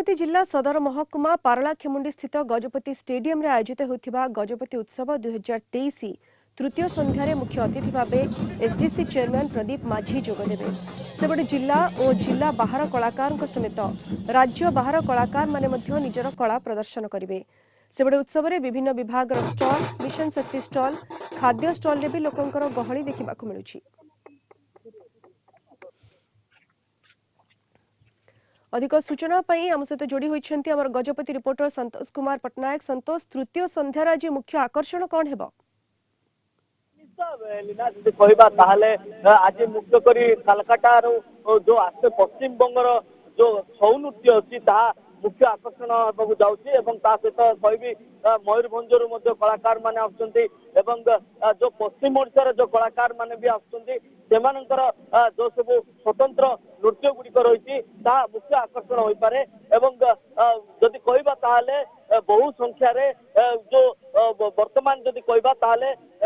गजपति जिला सदर महकुमा पारलाखेमुंडी स्थित गजपति स्टेडियम रे आयोजित होथिबा गजपति उत्सव 2023 तृतीय संध्यारे मुख्य अतिथि भावे एसडीसी चेयरमैन प्रदीप माझी जोगदेवे। सेबडे जिला और जिला बाहर कलाकार समेत राज्य बाहर कलाकार माने मध्य निजर कला प्रदर्शन करेंगे। सेबडे उत्सव रे विभिन्न विभाग स्टॉल, मिशन शक्ति स्टॉल, खाद्य स्टॉल रे भी लोकंकर गहणी देखा मिलुछि। अधिक सूचना पाई आम सहित जोड़ी होती आम गजपति रिपोर्टर संतोष कुमार पटनायक। संतोष, तृतीय संध्यार आज मुख्य आकर्षण कौन है? आज मुख्य करी कलकाता जो आसे पश्चिम बंगर जो छौ नृत्य अच्छी मुख्य आकर्षण होगा जाऊँगी सहित कहि मयूरभंजर कलाकार मैंने जो पश्चिम ओडिशार जो कलाकार मैंने भी आसमानकर जो सब स्वतंत्र नृत्य गुड़िक रही मुख्य आकर्षण हो पारे। जदि कहवा बहु संख्यार जो वर्तमान जदि कहवा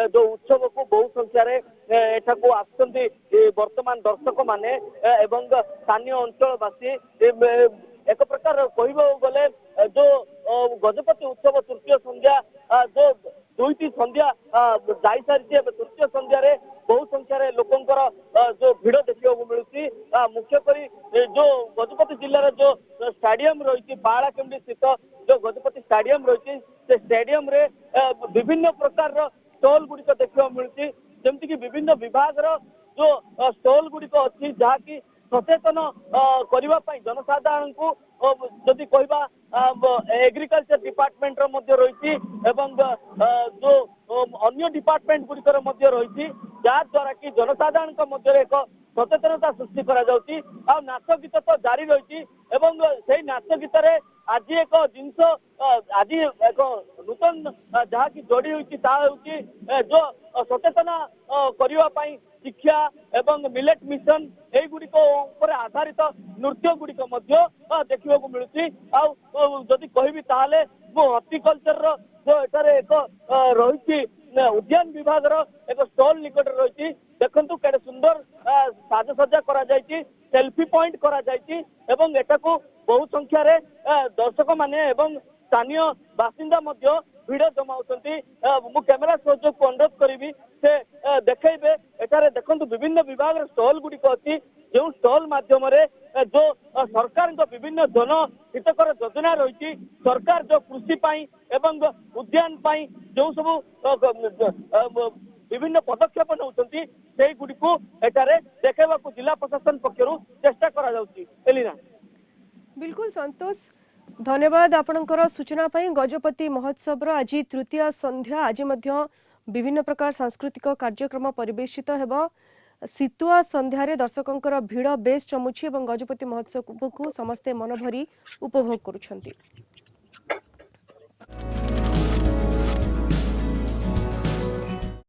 जो उत्सव को बहु संख्यार एठाकू आसुंच वर्तमान दर्शक माने स्थानीय अंचलवासी एक प्रकार कहले जो गजपति उत्सव तृतीय संध्या जो दुईटी संध्या जाई सारी तृतीय संध्यार बहु संख्यार लोकंकर जो भिड़ देखा मिलूँ। मुख्यकर जो गजपति जिलार जो स्टाडियम रही पारलाखेमुंडी स्थित जो गजपति स्टाडियम रही से स्टाडियम रे विभिन्न प्रकार स्टॉल गुड़िक देखा मिलूँ। जमती कि विभिन्न विभाग जो स्टॉल गुड़िक अच्छी जहाँकि सचेतन करने जनसाधारण को जदि कहवा एग्रीकल्चर डिपार्टमेंट रही जो अन्य डिपार्टमेंट गुड़िकर रही जहाद्वारा कि जनसाधारण एक सचेतनता सृष्टि करा नाच गीत तो जारी रही से नाच गीत आज एक जिनस आज एक नूतन जहाँ की जोड़ी हुई जो सचेतना करने शिक्षा एवं मिलेट मिशन यही गुड़िक आधारित नृत्य गुड़िक देखा मिलूँ। जदि कहबी मो हॉर्टिकल्चर जो एठारे एक रही उद्यान विभाग एक स्टॉल निकट रही देखु केड़े सुंदर साजसज्जा करा जायछि, सेल्फी पॉइंट करा जायछि एवं एटाकू बहु संख्यार दर्शक माने स्थानीय बासिंदा भिड़ जमाउछंती। मु कैमेरा सहयोग को अनुरोध करी से देखेबे एठारे देखंतु विभिन्न विभाग स्टॉल गुड़िक अच्छी जो स्टॉल माध्यम जो सरकार विभिन्न जन हितकर योजना रही सरकार जो कृषि पाई एवं उद्यान पाई जो सब विभिन्न पदक्षेप नौकरी से गुड़िक एठारे देखा जिला प्रशासन पक्षर चेष्टा करा जाउछि। एलिना बिल्कुल संतोष, धन्यवाद आपणकर सूचना पाई। गजपति महोत्सव आज तृतीय संध्या आज विभिन्न प्रकार सांस्कृतिक कार्यक्रम परिवेशित हेबो। शीतुआ संध्यारे दर्शकों भिड़ बेस जमुछि एवं गजपति महोत्सव को समस्ते मन भरी उपभोग करुछंती।